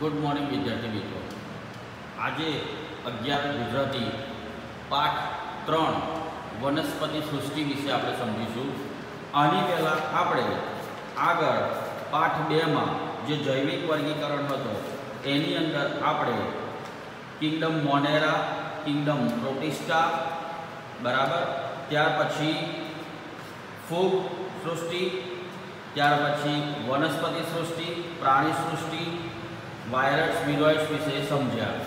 Good morning विद्यार्थी मित्रों। आज 11 गुजराती पाठ 3 वनस्पति सृष्टि विषे આપણે સમજીશું। આની પહેલાં આપણે આગળ પાઠ 2 માં જે જૈવિક વર્ગીકરણ હતો એની અંદર આપણે કિંગડમ મોનેરા, કિંગડમ પ્રોટિસ્ટા, બરાબર, ત્યાર પછી ફૂગ સૃષ્ટિ, ત્યાર પછી વનસ્પતિ સૃષ્ટિ, પ્રાણી સૃષ્ટિ, વાયરસ વિરોઇડ્સ વિશે સમજ્યા।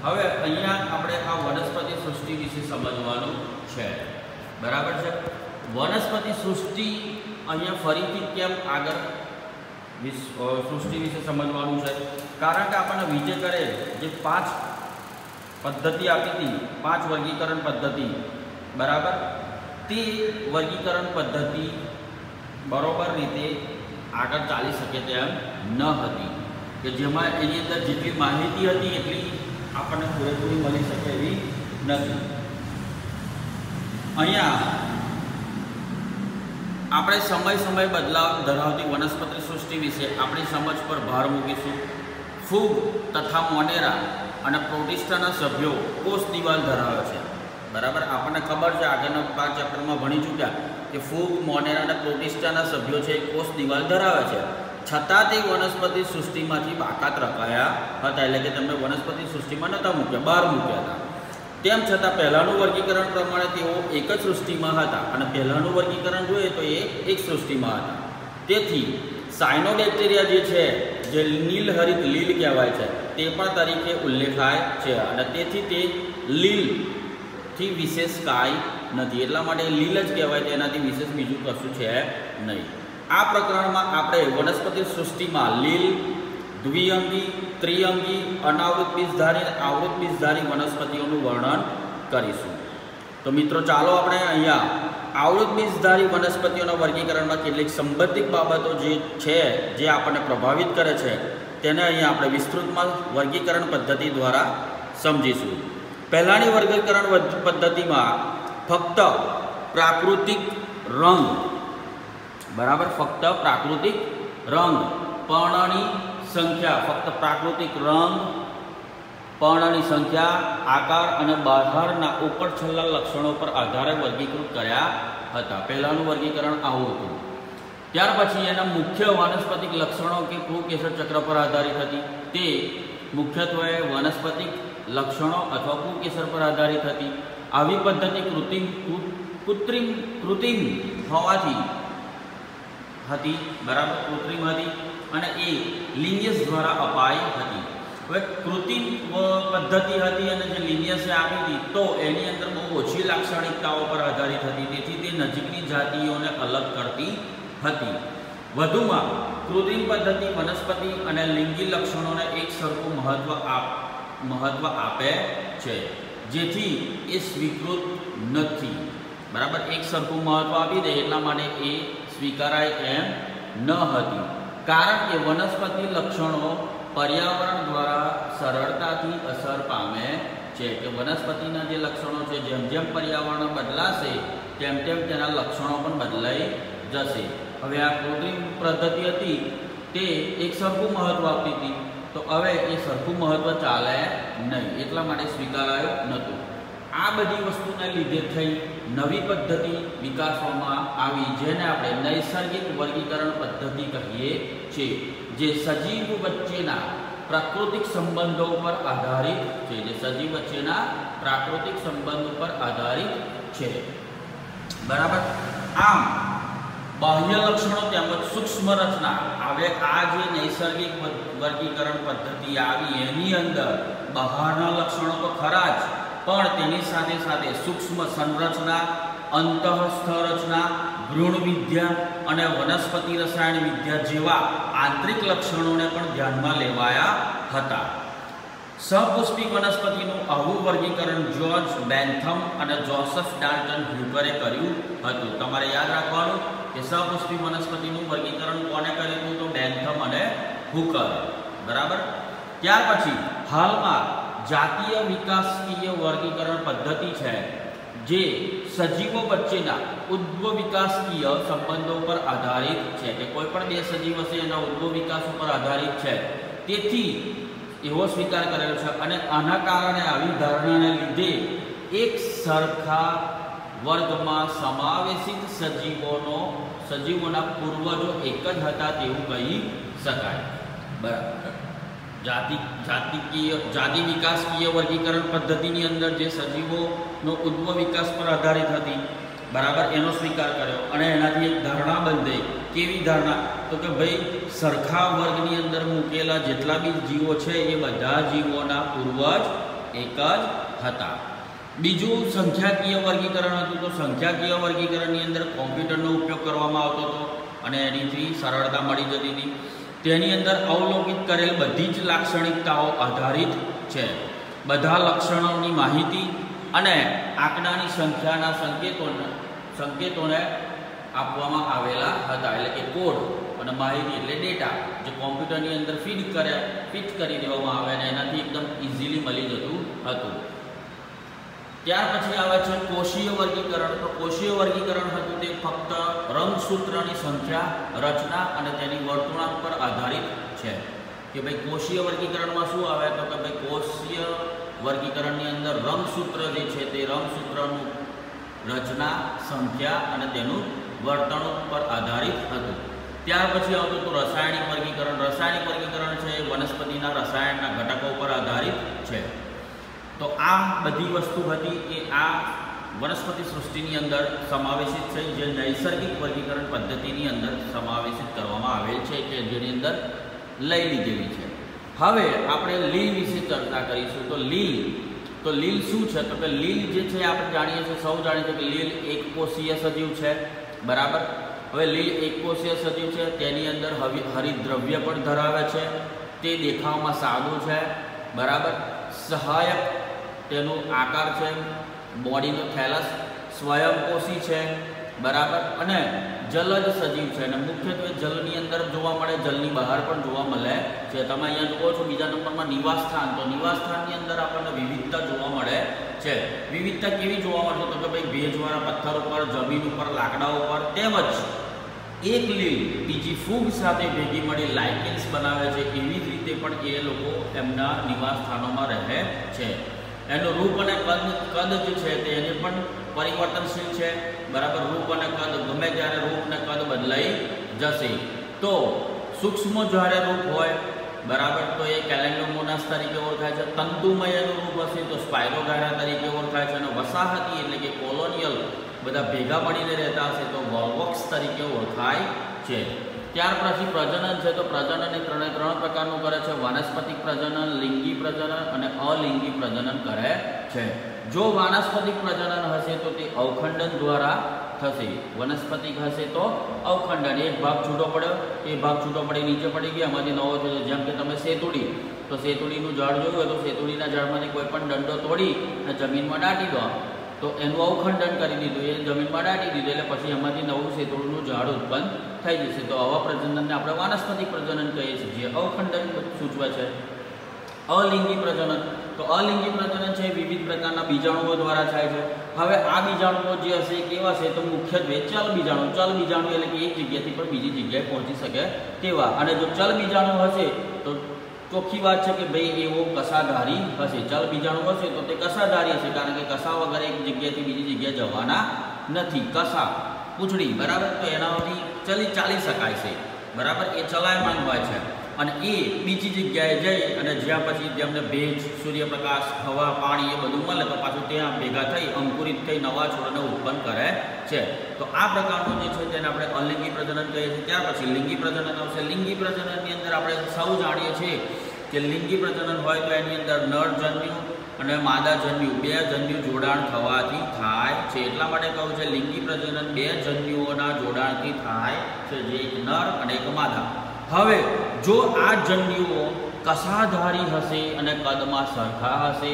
હવે અહીંયા આપણે આ વનસ્પતિ સૃષ્ટિ વિશે સમજવાનું છે, બરાબર છે। વનસ્પતિ સૃષ્ટિ અહીંયા ફરીથી કેમ આગળ સૃષ્ટિ વિશે સમજવાનું છે? કારણ કે આપણને વિજય કરે જે 5 પદ્ધતિ આપી હતી, 5 વર્ગીકરણ પદ્ધતિ, બરાબર, તે વર્ગીકરણ પદ્ધતિ બરોબર રીતે આગળ ચાલી શકે તેમ ન હતી, કે જેમાં એની અંદર જેટલી માહિતી હતી એટલી આપણને પૂરેપૂરી મળી શકે એવી નથી। અહીંયા આપણે સમય સમય બદલાવ ધરાવતી વનસ્પતિ સૃષ્ટિ વિશે આપણી સમજ પર ભાર મૂકીશું। ફૂગ તથા મોનેરા અને પ્રોટિસ્ટાના સભ્યો કોષ દિવાલ ધરાવે છે, બરાબર। આપણને ખબર છે, આગળના 5 ચેપ્ટરમાં ભણી ચૂક્યા કે ફૂગ, મોનેરા અને પ્રોટિસ્ટાના સભ્યો છે કોષ દિવાલ ધરાવે છે, છતાં તે વનસ્પતિ સૃષ્ટિમાંથી બાકાત રખાયા હતા, એટલે કે તેમને વનસ્પતિ સૃષ્ટિમાં નહોતા મૂક્યા, બહાર મૂક્યા હતા। તેમ છતાં પહેલાંનું વર્ગીકરણ પ્રમાણે તેઓ એક જ સૃષ્ટિમાં હતા અને પહેલાંનું વર્ગીકરણ જોઈએ તો એ એક સૃષ્ટિમાં હતા। તેથી સાયનોબેક્ટેરિયા જે છે, જે નીલહરિત લીલ કહેવાય છે, તે પણ તરીકે ઉલ્લેખાય છે અને તેથી તે લીલથી વિશેષ કાંઈ નથી, એટલા માટે લીલ જ કહેવાય, તેનાથી વિશેષ બીજું કશું છે નહીં। આ પ્રકરણમાં આપણે વનસ્પતિ સૃષ્ટિમાં લીલ, દ્વિઅંગી, ત્રિઅંગી, અનાવૃત બીજધારી અને આવૃત બીજધારી વનસ્પતિઓનું વર્ણન કરીશું। તો મિત્રો ચાલો આપણે અહીંયા આવૃત બીજધારી વનસ્પતિઓના વર્ગીકરણમાં કેટલીક સંબંધિત બાબતો જે છે, જે આપણને પ્રભાવિત કરે છે, તેને અહીંયા આપણે વિસ્તૃતમાં વર્ગીકરણ પદ્ધતિ દ્વારા સમજીશું। પહેલાંની વર્ગીકરણ પદ્ધતિમાં ફક્ત પ્રાકૃતિક રંગ, બરાબર, ફક્ત પ્રાકૃતિક રંગ, પર્ણની સંખ્યા, ફક્ત પ્રાકૃતિક રંગ, પર્ણની સંખ્યા, આકાર અને બહારના ઉપર છેલ્લા લક્ષણો પર આધારે વર્ગીકૃત કર્યા હતા। પહેલાંનું વર્ગીકરણ આવું હતું। ત્યાર પછી એના મુખ્ય વાનસ્પતિક લક્ષણો કે કુકેસર ચક્ર પર આધારિત હતી, તે મુખ્યત્વે વનસ્પતિક લક્ષણો અથવા કુકેસર પર આધારિત હતી। આવી પદ્ધતિ કૃત્રિમ હોવાથી હતી, બરાબર, કૃત્રિમ હતી અને એ લિનિયસ દ્વારા અપાઈ હતી। હવે કૃત્રિમ પદ્ધતિ હતી અને જે લિનિયસે આપી હતી તો એની અંદર બહુ ઓછી લાક્ષણિકતાઓ પર આધારિત હતી, તેથી તે નજીકની જાતિઓને અલગ કરતી હતી। વધુમાં કૃત્રિમ પદ્ધતિ વનસ્પતિ અને લિંગી લક્ષણોને એક સરખું મહત્વ આપે છે, જેથી એ સ્વીકૃત નથી, બરાબર। એક સરખું મહત્વ આપી દે એટલા માટે એ સ્વીકારાય એમ ન હતી, કારણ કે વનસ્પતિ લક્ષણો પર્યાવરણ દ્વારા સરળતાથી અસર પામે છે, કે વનસ્પતિના જે લક્ષણો છે, જેમ જેમ પર્યાવરણ બદલાશે તેમ તેમ તેના લક્ષણો પણ બદલાઈ જશે। હવે આ કૃત્રિમ પદ્ધતિ હતી તે એક સરખું મહત્વ આપતી હતી, તો હવે એ સરખું મહત્વ ચાલે નહીં, એટલા માટે સ્વીકારાયો નહોતું। આ બધી વસ્તુને લીધે થઈ નવી પદ્ધતિ વિકાસવામાં આવી, જેને આપણે નૈસર્ગિક વર્ગીકરણ પદ્ધતિ કહીએ છીએ, જે સજીવ વચ્ચેના પ્રાકૃતિક સંબંધો પર આધારિત છે, જે સજીવ વચ્ચેના પ્રાકૃતિક સંબંધો પર આધારિત છે, બરાબર। આમ બાહ્ય લક્ષણો તેમજ સૂક્ષ્મ રચના, હવે આ જે નૈસર્ગિક વર્ગીકરણ પદ્ધતિ આવી એની અંદર બહારના લક્ષણો તો ખરા જ, પણ તેની સાથે સાથે સૂક્ષ્મ સંરચના, અંતઃસ્થ રચના, ભ્રૂણ વિદ્યા અને વનસ્પતિ રસાયણ વિદ્યા જેવા આંતરિક લક્ષણોને પણ ધ્યાનમાં લેવાયા હતા। સહપુષ્પી વનસ્પતિનું આવું વર્ગીકરણ જ્યોર્જ બેન્થમ અને જોસેફ ડાલ્ટન હ્યુકરે કર્યું હતું। તમારે યાદ રાખવાનું કે સહપુષ્પી વનસ્પતિનું વર્ગીકરણ કોને કર્યું હતું? તો બેન્થમ અને હ્યુકર, બરાબર। ત્યાર પછી હાલમાં જાતીય વિકાસકીય વર્ગીકરણ પદ્ધતિ છે, જે સજીવો વચ્ચેના ઉદ્ભવ વિકાસકીય સંબંધો પર આધારિત છે, કે કોઈ પણ બે સજીવ હશે એના ઉદ્ભવ વિકાસ ઉપર આધારિત છે, તેથી એવો સ્વીકાર કરેલો છે અને આના કારણે આવી ધારણાને લીધે એક સરખા વર્ગમાં સમાવેશિત સજીવોના પૂર્વજો એક જ હતા તેવું કહી શકાય. બરાબર. જાતિ વિકાસકીય વર્ગીકરણ પદ્ધતિની અંદર જે સજીવોનો ઉદ્ભવ વિકાસ પર આધારિત હતી, બરાબર, એનો સ્વીકાર કર્યો અને એનાથી એક ધારણા બંધાઈ. કેવી ધારણા? તો કે ભાઈ સરખા વર્ગની અંદર મૂકેલા જેટલા બી જીવો છે એ બધા જીવોના પૂર્વજ એક જ હતા. બીજું સંખ્યાકીય વર્ગીકરણ હતું. તો સંખ્યાકીય વર્ગીકરણની અંદર કોમ્પ્યુટરનો ઉપયોગ કરવામાં આવતો હતો અને એનીથી સરળતા મળી જતી હતી. તેની અંદર અવલોકિત કરેલ બધી જ લાક્ષણિકતાઓ આધારિત છે. બધા લક્ષણોની માહિતી અને આંકડાની સંખ્યાના સંકેતોને આપવામાં આવેલા હતા, એટલે કે કોડ અને માહિતી એટલે ડેટા જે કોમ્પ્યુટરની અંદર ફીટ કરી દેવામાં આવે અને એનાથી એકદમ ઇઝીલી મળી જતું હતું. ત્યાર પછી આવે છે કોષીય વર્ગીકરણ. તો કોષીય વર્ગીકરણ હતું તે ફક્ત રંગસૂત્રની સંખ્યા, રચના અને તેની વર્તણૂક પર આધારિત છે. કે ભાઈ કોષીય વર્ગીકરણમાં શું આવે? તો કે ભાઈ કોષીય વર્ગીકરણની અંદર રંગસૂત્ર જે છે તે રંગસૂત્રનું રચના, સંખ્યા અને તેનું વર્તણૂક પર આધારિત હતું. ત્યાર પછી આવતું હતું રાસાયણિક વર્ગીકરણ. રાસાયણિક વર્ગીકરણ છે એ વનસ્પતિના રસાયણના ઘટકો પર આધારિત છે. તો આ બધી વસ્તુ હતી એ આ વનસ્પતિ સૃષ્ટિની અંદર સમાવેશિત છે, જે નૈસર્ગિક વર્ગીકરણ પદ્ધતિની અંદર સમાવેશિત કરવામાં આવેલ છે, કે જેની અંદર લઈ લીધેલી છે. હવે આપણે લીલ વિશે ચર્ચા કરીશું. તો લીલ શું છે? તો કે લીલ જે છે આપણે જાણીએ છીએ, સૌ જાણીએ છીએ કે લીલ એકકોષીય સજીવ છે, બરાબર. હવે લીલ એકકોષીય સજીવ છે, તેની અંદર હરિતદ્રવ્ય પણ ધરાવે છે, તે દેખાવમાં સાદું છે, બરાબર. સહાયક તેનો આકાર છે, બોડીનો થેલસ, સ્વયંપોષી છે, બરાબર, અને જલજ સજીવ છે અને મુખ્યત્વે જલની અંદર જોવા મળે, જલની બહાર પણ જોવા મળે છે. તમે અહીંયા જુઓ છો બીજા નંબરમાં નિવાસસ્થાન. તો નિવાસસ્થાનની અંદર આપણને વિવિધતા જોવા મળે છે. વિવિધતા કેવી જોવા મળશે? તો કે ભાઈ ભેજવાળા પથ્થર ઉપર, જમીન ઉપર, લાકડા ઉપર, તેમજ એક લીલ બીજી ફૂગ સાથે ભેગી મળી લાઇકેન્સ બનાવે છે. એવી જ રીતે પણ એ લોકો એમના નિવાસ સ્થાનોમાં રહે છે. એનું રૂપ અને કદ જે છે તેને પણ પરિવર્તનશીલ છે, બરાબર. રૂપ અને કદ ગમે ત્યારે રૂપ અને કદ બદલાઈ જશે. તો સૂક્ષ્મ જ્યારે રૂપ હોય, બરાબર, તો એ કેલેન્ડોમોનાસ તરીકે ઓળખાય છે. તંતુમય એનું રૂપ હશે તો સ્પાયરોગાયરા તરીકે ઓળખાય છે. અને વસાહતી એટલે કે કોલોનિયલ બધા ભેગા મળીને રહેતા હશે તો વોલ્વોક્સ તરીકે ઓળખાય છે. ત્યાર પછી પ્રજનન છે. તો પ્રજનન એ ત્રણ પ્રકારનું કરે છે: વાનસ્પતિક પ્રજનન, લિંગી પ્રજનન અને અલિંગી પ્રજનન કરે છે. જો વાનસ્પતિક પ્રજનન હશે તો તે અવખંડન દ્વારા થશે. વનસ્પતિક હશે તો અવખંડન, એક ભાગ છૂટો પડ્યો, એ ભાગ છૂટો પડી નીચે પડી ગયા, એમાંથી નવો થયો. જેમ કે તમે સેતુડી, તો સેતુડીનું ઝાડ જોયું હોય તો સેતુડીના ઝાડમાંથી કોઈ પણ દંડો તોડી અને જમીનમાં દાટી દો તો એનું અવખંડન કરી દીધું, એ જમીનમાં દાટી દીધું, એટલે પછી એમાંથી નવું સેતુળનું ઝાડ ઉત્પન્ન થઈ જશે. તો આવા પ્રજનનને આપણે વાનસ્પતિક પ્રજનન કહીએ છીએ, જે અવખંડન સૂચવે છે. અલિંગી પ્રજનન. તો અલિંગી પ્રજનન છે વિવિધ પ્રકારના બીજાણુઓ દ્વારા થાય છે. હવે આ બીજાણુઓ જે હશે એ કેવા છે? તો મુખ્યત્વે ચલ બીજાણુ. ચલ બીજાણુ એટલે કે એક જગ્યાથી પણ બીજી જગ્યાએ પહોંચી શકે તેવા. અને જો ચલ બીજાણુ હશે તો ચોખ્ખી વાત છે કે ભાઈ એવો કસાધારી હશે. ચલ બીજાણુ હશે તો તે કસાધારી હશે, કારણ કે કસા વગર એક જગ્યાએથી બીજી જગ્યાએ જવાના નથી. કસા પૂંછડી, બરાબર, તો એનાથી ચાલી શકાય છે, બરાબર, એ ચલાયમાન હોય છે. અને એ બીજી જગ્યાએ જઈ અને જ્યાં પછી જેમને ભેજ, સૂર્યપ્રકાશ, હવા, પાણી એ બધું મળે તો પાછું ત્યાં ભેગા થઈ અંકુરિત થઈ નવા છોડને ઉત્પન્ન કરે છે. તો આ પ્રકારનું જે છે તેને આપણે અલિંગી પ્રજનન કહીએ છીએ. ત્યાર પછી લિંગી પ્રજનન આવશે. લિંગી પ્રજનનની અંદર આપણે સૌ જાણીએ છીએ કે લિંગી પ્રજનન હોય તો એની અંદર નરજન્યુ અને માદાજન્યુ બે જન્યુ જોડાણ થવાથી થાય છે. એટલા માટે કહું છે લિંગી પ્રજનન બે જન્યુઓના જોડાણથી થાય છે, જે એક નર અને એક માદા. હવે જો આ જન્યુઓ કસાધારી હશે અને કદમાં સરખા હશે,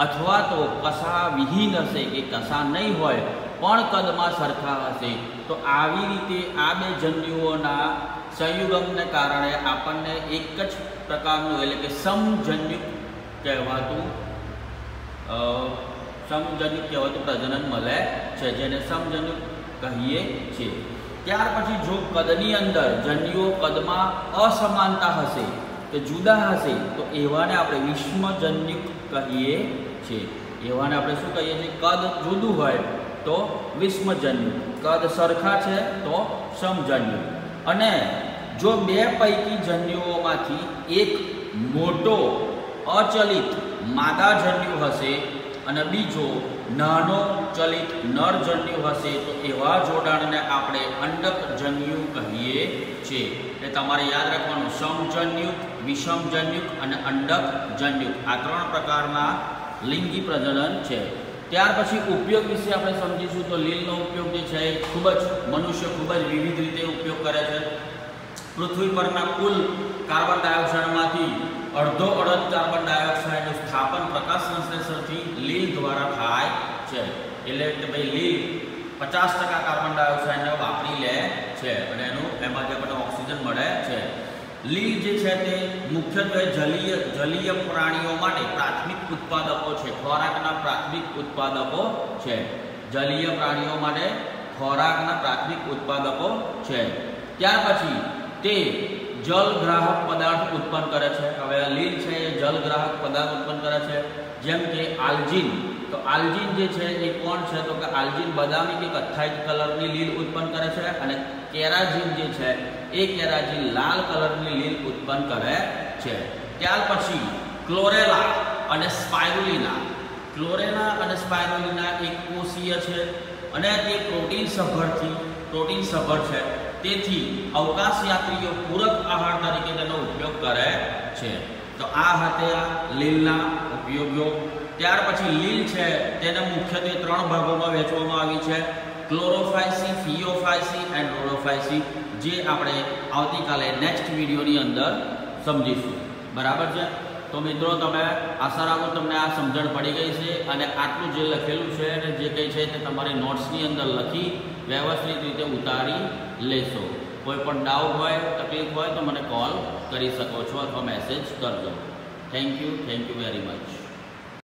અથવા તો કસા વિહીન હશે કે કસા નહીં હોય પણ કદમાં સરખા હશે, તો આવી રીતે આ બે જન્યુઓના સંયુગમને કારણે આપણને એક જ પ્રકારનું એટલે કે સમજન્યુક કહેવાતું પ્રજનન મળે છે, જેને સમજન્યુક કહીએ છીએ. ત્યાર પછી જો કદની અંદર જન્યુઓ કદમાં અસમાનતા હશે, કે જુદા હશે તો એવાને આપણે વિષમજન્યુક કહીએ છીએ. એવાને આપણે શું કહીએ છીએ? કદ જુદું હોય તો વિષમજન્યુક, કદ સરખા છે તો સમજન્યુક. અને જો બે પૈકી જન્યુઓમાંથી એક મોટો અચલિત માદા જન્યુ હશે અને બીજો નાનો ચલિત નર જન્યુ હશે તો એવા જોડાણને આપણે અંડક જન્યુ કહીએ છીએ. એટલે તમારે યાદ રાખવાનું સમજન્યુક, વિષમજન્યુક અને અંડક જન્યુક આ 3 પ્રકારના લિંગી પ્રજનન છે. ત્યાર પછી ઉપયોગ વિશે આપણે સમજીશું. તો લીલનો ઉપયોગ જે છે એ ખૂબ જ મનુષ્ય ખૂબ જ વિવિધ રીતે ઉપયોગ કરે છે. પૃથ્વી પરના કુલ કાર્બન ડાયોક્સાઇડમાંથી અડધો અડધ કાર્બન ડાયોક્સાઇડનું સ્થાપન પ્રકાશ સંશ્લેષણથી લીલ દ્વારા થાય છે. એટલે કે ભાઈ લીલ 50% કાર્બન ડાયોક્સાઇડને વાપરી લે છે અને એમાં જે આપણને ઓક્સિજન મળે છે. લીલ જે છે તે મુખ્યત્વે જલીય પ્રાણીઓ માટે પ્રાથમિક ઉત્પાદકો છે, ખોરાકના પ્રાથમિક ઉત્પાદકો છે. જલીય પ્રાણીઓ માટે ખોરાકના પ્રાથમિક ઉત્પાદકો છે. ત્યાર પછી તે જલગ્રાહક પદાર્થ ઉત્પન્ન કરે છે. હવે લીલ છે એ જલગ્રાહક પદાર્થ ઉત્પન્ન કરે છે, જેમ કે આલ્જીન. તો આલ્જીન જે છે એ કોણ છે? તો કે આલ્જીન બદામી કે કથ્થાઈ કલરની લીલ ઉત્પન્ન કરે છે અને કેરાજીન જે છે એ કેરાજીન લાલ કલરની લીલ ઉત્પન્ન કરે છે. ત્યાર પછી ક્લોરેલા અને સ્પાઇરુલિના. ક્લોરેલા અને સ્પાઇરુલિના એક કોષીય છે અને તે પ્રોટીન સભર છે. તેથી અવકાશ યાત્રીઓ પૂરક આહાર તરીકે તેનો ઉપયોગ કરે છે. તો આ હતા લીલના ઉપયોગો. ત્યાર પછી લીલ છે તેને મુખ્યત્વે 3 ભાગોમાં વહેંચવામાં આવી છે: ક્લોરોફાયસી, ફિયોફાયસી એન્ડ રોડોફાયસી, જે આપણે આવતીકાલે નેક્સ્ટ વિડીયોની અંદર સમજીશું. બરાબર છે? તો મિત્રો, તમે આશા રાખો તમને આ સમજણ પડી ગઈ છે અને આટલું જે લખેલું છે અને જે કંઈ છે તે તમારી નોટ્સની અંદર લખી વ્યવસ્થિત રીતે ઉતારી લેશો. કોઈ પણ ડાઉટ હોય, તકલીફ હોય તો મને કોલ કરી શકો છો અથવા મેસેજ કરજો. Thank you very much.